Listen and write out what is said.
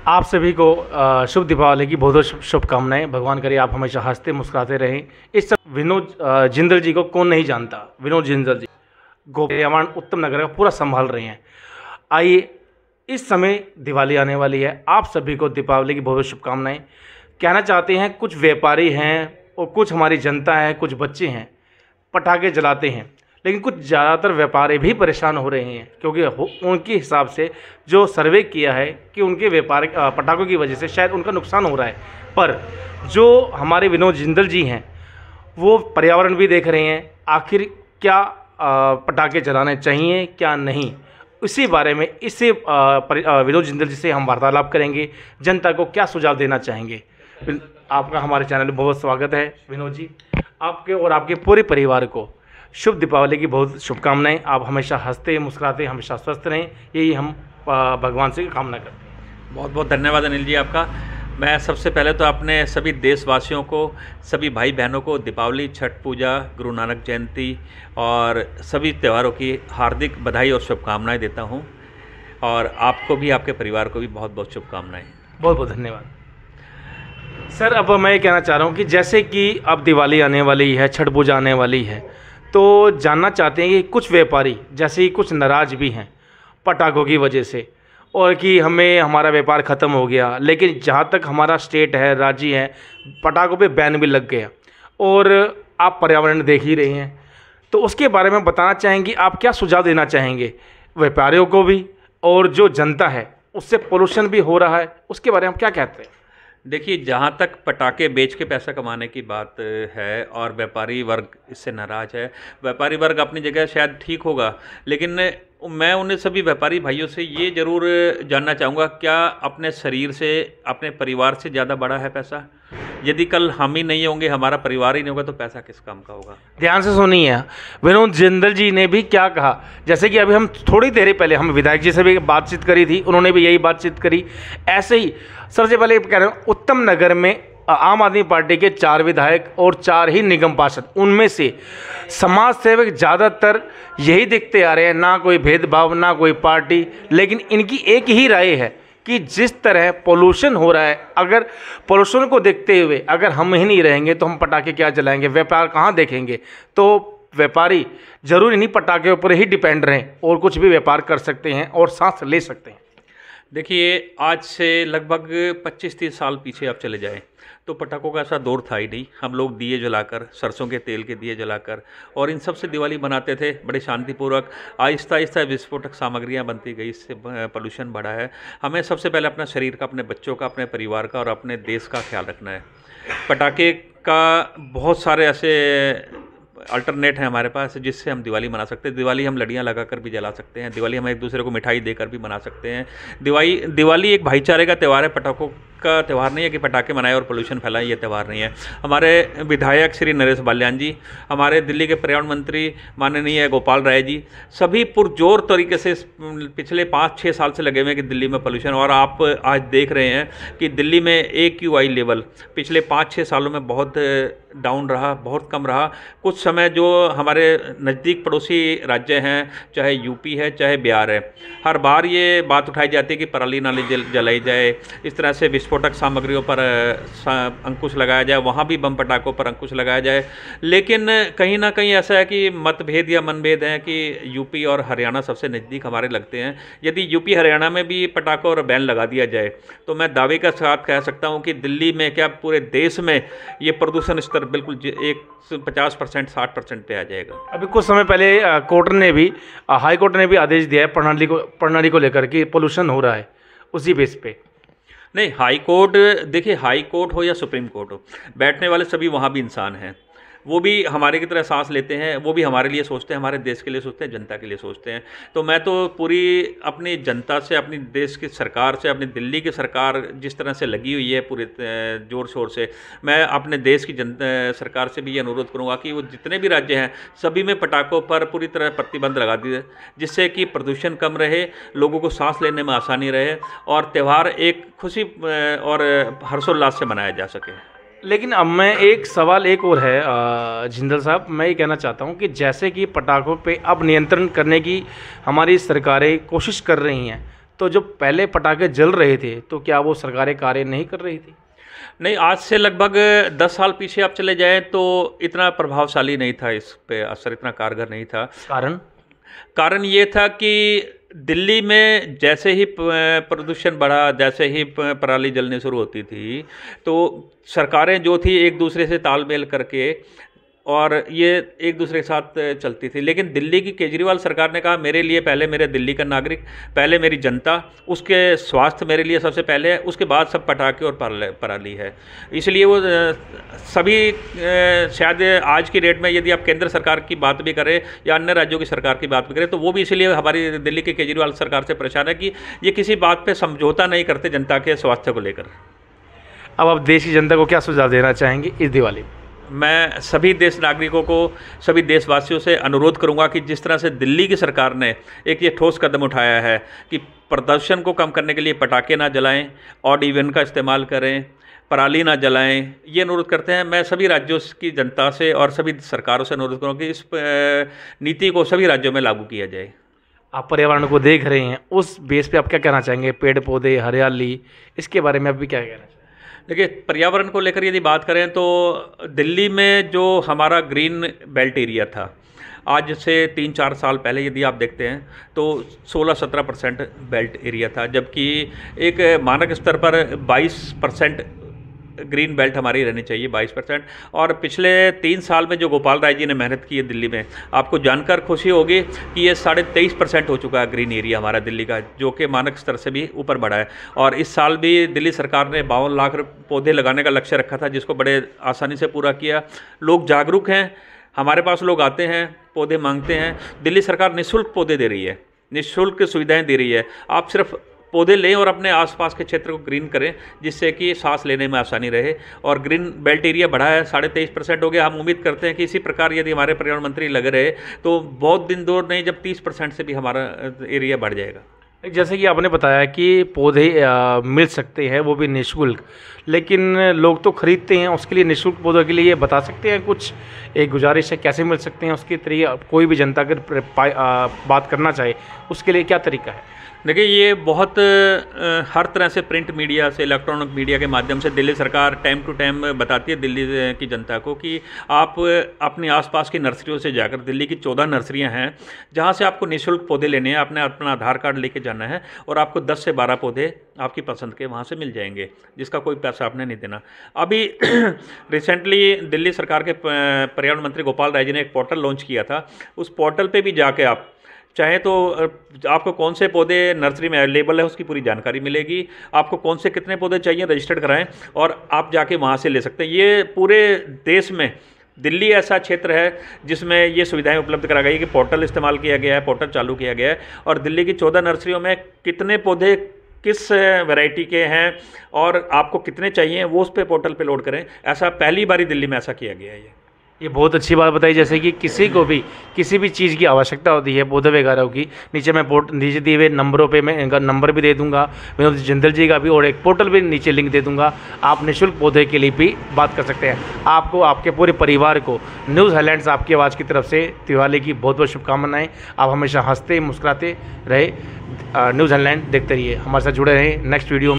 आप सभी को शुभ दीपावली की बहुत बहुत शुभकामनाएं। भगवान करे आप हमेशा हंसते मुस्कुराते रहें। इस समय विनोद जिंदल जी को कौन नहीं जानता। विनोद जिंदल जी गोपाल उत्तम नगर का पूरा संभाल रहे हैं। आइए, इस समय दिवाली आने वाली है, आप सभी को दीपावली की बहुत बहुत शुभकामनाएं। कहना चाहते हैं, कुछ व्यापारी हैं और कुछ हमारी जनता है, कुछ बच्चे हैं पटाखे जलाते हैं, लेकिन कुछ ज़्यादातर व्यापारी भी परेशान हो रहे हैं क्योंकि उनके हिसाब से जो सर्वे किया है कि उनके व्यापार पटाखों की वजह से शायद उनका नुकसान हो रहा है। पर जो हमारे विनोद जिंदल जी हैं वो पर्यावरण भी देख रहे हैं, आखिर क्या पटाखे जलाने चाहिए क्या नहीं, इसी बारे में इससे विनोद जिंदल जी से हम वार्तालाप करेंगे। जनता को क्या सुझाव देना चाहेंगे। आपका हमारे चैनल में बहुत स्वागत है विनोद जी। आपके और आपके पूरे परिवार को शुभ दीपावली की बहुत शुभकामनाएं। आप हमेशा हंसते मुस्कुराते हमेशा स्वस्थ रहें, यही हम भगवान से कामना करते हैं। बहुत बहुत धन्यवाद अनिल जी आपका। मैं सबसे पहले तो अपने सभी देशवासियों को, सभी भाई बहनों को दीपावली, छठ पूजा, गुरु नानक जयंती और सभी त्योहारों की हार्दिक बधाई और शुभकामनाएं देता हूं। और आपको भी, आपके परिवार को भी बहुत बहुत शुभकामनाएं। बहुत बहुत धन्यवाद सर। अब मैं ये कहना चाह रहा हूँ कि जैसे कि अब दिवाली आने वाली है, छठ पूजा आने वाली है, तो जानना चाहते हैं कि कुछ व्यापारी जैसे ही कुछ नाराज़ भी हैं पटाखों की वजह से, और कि हमें हमारा व्यापार ख़त्म हो गया, लेकिन जहाँ तक हमारा स्टेट है, राज्य है, पटाखों पे बैन भी लग गया और आप पर्यावरण देख ही रहे हैं, तो उसके बारे में बताना चाहेंगे, आप क्या सुझाव देना चाहेंगे व्यापारियों को भी, और जो जनता है उससे पोल्यूशन भी हो रहा है, उसके बारे में आप क्या कहते हैं। देखिए, जहाँ तक पटाखे बेच के पैसा कमाने की बात है और व्यापारी वर्ग इससे नाराज़ है, व्यापारी वर्ग अपनी जगह शायद ठीक होगा, लेकिन मैं उन सभी व्यापारी भाइयों से ये ज़रूर जानना चाहूँगा, क्या अपने शरीर से, अपने परिवार से ज़्यादा बड़ा है पैसा। यदि कल हम ही नहीं होंगे, हमारा परिवार ही नहीं होगा, तो पैसा किस काम का होगा। ध्यान से सुनिए, विनोद जिंदल जी ने भी क्या कहा। जैसे कि अभी हम थोड़ी देर पहले हम विधायक जी से भी बातचीत करी थी, उन्होंने भी यही बातचीत करी। ऐसे ही सबसे पहले कह रहे हैं, उत्तम नगर में आम आदमी पार्टी के 4 विधायक और 4 ही निगम पार्षद, उनमें से समाज सेवक ज़्यादातर यही दिखते आ रहे हैं, ना कोई भेदभाव ना कोई पार्टी, लेकिन इनकी एक ही राय है कि जिस तरह पोल्यूशन हो रहा है, अगर पोल्यूशन को देखते हुए अगर हम ही नहीं रहेंगे तो हम पटाखे क्या जलाएंगे, व्यापार कहाँ देखेंगे। तो व्यापारी जरूरी नहीं पटाखे ऊपर ही डिपेंड रहें, और कुछ भी व्यापार कर सकते हैं और सांस ले सकते हैं। देखिए, आज से लगभग 25-30 साल पीछे आप चले जाएं तो पटाखों का ऐसा दौर था ही नहीं। हम लोग दिए जलाकर, सरसों के तेल के दिए जलाकर और इन सब से दिवाली बनाते थे बड़े शांतिपूर्वक। आहिस्ता आहिस्ता विस्फोटक सामग्रियां बनती गई, इससे पोल्यूशन बढ़ा है। हमें सबसे पहले अपना शरीर का, अपने बच्चों का, अपने परिवार का और अपने देश का ख्याल रखना है। पटाखे का बहुत सारे ऐसे अल्टरनेट है हमारे पास जिससे हम दिवाली मना सकते हैं। दिवाली हम लड़ियाँ लगाकर भी जला सकते हैं, दिवाली हम एक दूसरे को मिठाई देकर भी मना सकते हैं। दिवाली एक भाईचारे का त्यौहार है, पटाखों का त्यौहार नहीं है कि पटाखे मनाए और पोल्यूशन फैलाए, ये त्यौहार नहीं है। हमारे विधायक श्री नरेश बाल्यान जी, हमारे दिल्ली के पर्यावरण मंत्री माननीय गोपाल राय जी, सभी पुरजोर तरीके से पिछले 5-6 साल से लगे हुए हैं कि दिल्ली में पोल्यूशन, और आप आज देख रहे हैं कि दिल्ली में AQI लेवल पिछले 5-6 सालों में बहुत डाउन रहा, बहुत कम रहा। कुछ समय जो हमारे नज़दीक पड़ोसी राज्य हैं, चाहे यूपी है चाहे बिहार है, हर बार ये बात उठाई जाती है कि पराली नाली जलाई जाए, इस तरह से विस्फोटक सामग्रियों पर अंकुश लगाया जाए, वहाँ भी बम पटाखों पर अंकुश लगाया जाए। लेकिन कहीं ना कहीं ऐसा है कि मतभेद या मनभेद हैं कि यूपी और हरियाणा सबसे नज़दीक हमारे लगते हैं। यदि यूपी हरियाणा में भी पटाखों और बैन लगा दिया जाए तो मैं दावे के साथ कह सकता हूँ कि दिल्ली में क्या पूरे देश में ये प्रदूषण स्तर बिल्कुल 50%, 60% पे आ जाएगा। अभी कुछ समय पहले कोर्ट ने भी, हाई कोर्ट ने भी आदेश दिया है प्रणाली को लेकर कि पोल्यूशन हो रहा है, उसी बेस पे। नहीं, हाई कोर्ट, देखिए हाई कोर्ट हो या सुप्रीम कोर्ट हो, बैठने वाले सभी वहाँ भी इंसान हैं। वो भी हमारे की तरह सांस लेते हैं, वो भी हमारे लिए सोचते हैं, हमारे देश के लिए सोचते हैं, जनता के लिए सोचते हैं। तो मैं तो पूरी अपनी जनता से, अपनी देश की सरकार से, अपनी दिल्ली की सरकार जिस तरह से लगी हुई है पूरे ज़ोर शोर से, मैं अपने देश की सरकार से भी ये अनुरोध करूँगा कि वो जितने भी राज्य हैं सभी में पटाखों पर पूरी तरह प्रतिबंध लगा दिए, जिससे कि प्रदूषण कम रहे, लोगों को सांस लेने में आसानी रहे और त्यौहार एक खुशी और हर्षोल्लास से मनाया जा सके। लेकिन अब मैं एक सवाल एक और है जिंदल साहब, मैं ये कहना चाहता हूँ कि जैसे कि पटाखों पे अब नियंत्रण करने की हमारी सरकारें कोशिश कर रही हैं, तो जो पहले पटाखे जल रहे थे तो क्या वो सरकारें कार्य नहीं कर रही थी? नहीं, आज से लगभग 10 साल पीछे आप चले जाएं तो इतना प्रभावशाली नहीं था, इस पे असर इतना कारगर नहीं था। कारण ये था कि दिल्ली में जैसे ही प्रदूषण बढ़ा, जैसे ही पराली जलने शुरू होती थी, तो सरकारें जो थी एक दूसरे से तालमेल करके और ये एक दूसरे के साथ चलती थी। लेकिन दिल्ली की केजरीवाल सरकार ने कहा मेरे लिए पहले मेरे दिल्ली का नागरिक, पहले मेरी जनता, उसके स्वास्थ्य मेरे लिए सबसे पहले है, उसके बाद सब पटाखे और पराली है। इसलिए वो सभी शायद आज की डेट में यदि आप केंद्र सरकार की बात भी करें या अन्य राज्यों की सरकार की बात भी करें तो वो भी इसलिए हमारी दिल्ली की केजरीवाल सरकार से परेशान है कि ये किसी बात पर समझौता नहीं करते जनता के स्वास्थ्य को लेकर। अब आप देश की जनता को क्या सुझाव देना चाहेंगे इस दिवाली में? मैं सभी देश नागरिकों को, सभी देशवासियों से अनुरोध करूंगा कि जिस तरह से दिल्ली की सरकार ने एक ये ठोस कदम उठाया है कि प्रदूषण को कम करने के लिए पटाखे ना जलाएं, ऑड इवन का इस्तेमाल करें, पराली ना जलाएं, ये अनुरोध करते हैं। मैं सभी राज्यों की जनता से और सभी सरकारों से अनुरोध करूँगा कि इस नीति को सभी राज्यों में लागू किया जाए। आप पर्यावरण को देख रहे हैं, उस बेस पे आप क्या कहना चाहेंगे? पेड़ पौधे, हरियाली, इसके बारे में आप भी क्या कहना चाहेंगे? देखिए, पर्यावरण को लेकर यदि बात करें तो दिल्ली में जो हमारा ग्रीन बेल्ट एरिया था, आज से 3-4 साल पहले यदि आप देखते हैं तो 16-17% बेल्ट एरिया था, जबकि एक मानक स्तर पर 22% ग्रीन बेल्ट हमारी रहनी चाहिए, 22%। और पिछले 3 साल में जो गोपाल राय जी ने मेहनत की है दिल्ली में, आपको जानकर खुशी होगी कि ये 23.5% हो चुका है ग्रीन एरिया हमारा दिल्ली का, जो कि मानक स्तर से भी ऊपर बढ़ा है। और इस साल भी दिल्ली सरकार ने 52 लाख पौधे लगाने का लक्ष्य रखा था, जिसको बड़े आसानी से पूरा किया। लोग जागरूक हैं, हमारे पास लोग आते हैं, पौधे मांगते हैं। दिल्ली सरकार निःशुल्क पौधे दे रही है, निःशुल्क सुविधाएँ दे रही है। आप सिर्फ पौधे लें और अपने आसपास के क्षेत्र को ग्रीन करें, जिससे कि सांस लेने में आसानी रहे। और ग्रीन बेल्ट एरिया बढ़ा है, 23.5% हो गया। हम उम्मीद करते हैं कि इसी प्रकार यदि हमारे पर्यावरण मंत्री लगे रहे तो बहुत दिन दूर नहीं, जब 30% से भी हमारा एरिया बढ़ जाएगा। जैसे कि आपने बताया कि पौधे मिल सकते हैं, वो भी निःशुल्क, लेकिन लोग तो खरीदते हैं। उसके लिए निःशुल्क पौधों के लिए बता सकते हैं कुछ, एक गुजारिश है, कैसे मिल सकते हैं उसके तरीके? कोई भी जनता अगर बात करना चाहे उसके लिए क्या तरीका है? देखिए, ये बहुत हर तरह से प्रिंट मीडिया से, इलेक्ट्रॉनिक मीडिया के माध्यम से दिल्ली सरकार टाइम टू टाइम बताती है दिल्ली की जनता को कि आप अपने आसपास की नर्सरियों से जाकर, दिल्ली की 14 नर्सरियां हैं जहां से आपको निःशुल्क पौधे लेने हैं। आपने अपना आधार कार्ड लेके जाना है और आपको 10 से 12 पौधे आपकी पसंद के वहाँ से मिल जाएंगे, जिसका कोई पैसा आपने नहीं देना। अभी रिसेंटली दिल्ली सरकार के पर्यावरण मंत्री गोपाल राय जी ने एक पोर्टल लॉन्च किया था। उस पोर्टल पर भी जाके आप चाहे तो आपको कौन से पौधे नर्सरी में अवेलेबल है उसकी पूरी जानकारी मिलेगी। आपको कौन से कितने पौधे चाहिए रजिस्टर्ड कराएं और आप जाके वहाँ से ले सकते हैं। ये पूरे देश में दिल्ली ऐसा क्षेत्र है जिसमें ये सुविधाएं उपलब्ध करा गई है कि पोर्टल इस्तेमाल किया गया है, पोर्टल चालू किया गया है और दिल्ली की 14 नर्सरियों में कितने पौधे किस वैरायटी के हैं और आपको कितने चाहिए वो उस पे पोर्टल पे लोड करें। ऐसा पहली बारी दिल्ली में ऐसा किया गया है। ये बहुत अच्छी बात बताई। जैसे कि किसी को भी किसी भी चीज़ की आवश्यकता होती है पौधे वगैरह की, नीचे दिए हुए नंबरों पे मैं इनका नंबर भी दे दूंगा, विनोद जिंदल जी का भी, और एक पोर्टल भी नीचे लिंक दे दूंगा। आप निःशुल्क पौधे के लिए भी बात कर सकते हैं। आपको, आपके पूरे परिवार को न्यूज़ हाइलाइट्स आपकी आवाज़ की तरफ से दिवाली की बहुत बहुत शुभकामनाएँ। आप हमेशा हंसते मुस्कुराते रहे। न्यूज़ हाइलाइट देखते रहिए, हमारे साथ जुड़े रहें। Next video